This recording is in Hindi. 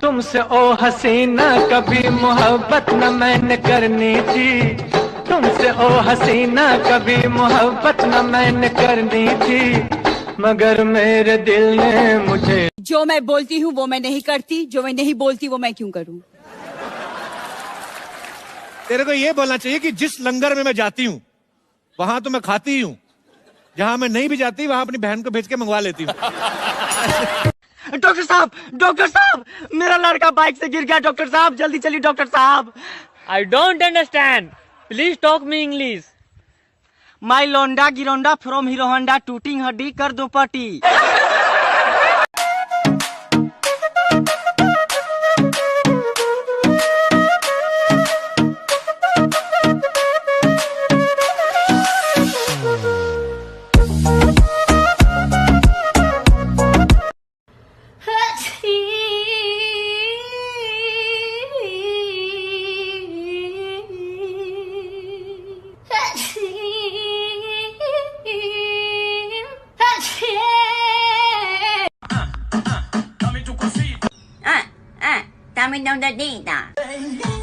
तुमसे ओ हसीना कभी मोहब्बत न मैंने करनी थी, तुमसे ओ हसीना कभी मोहब्बत न मैंने करनी थी, मगर मेरे दिल ने मुझे। जो मैं बोलती हूँ वो मैं नहीं करती, जो मैं नहीं बोलती वो मैं क्यों करूँ। तेरे को ये बोलना चाहिए कि जिस लंगर में मैं जाती हूँ वहां तो मैं खाती हूँ, जहां मैं नहीं भी जाती वहां अपनी बहन को भेज के मंगवा लेती हूँ। डॉक्टर साहब, मेरा लड़का बाइक से गिर गया। डॉक्टर साहब जल्दी चलिए डॉक्टर साहब। I don't understand, please talk me English. My लोंडा गिरोंडा फ्रॉम हीरो होंडा, टूटिंग हड्डी कर दो पटी। Dame donde dita.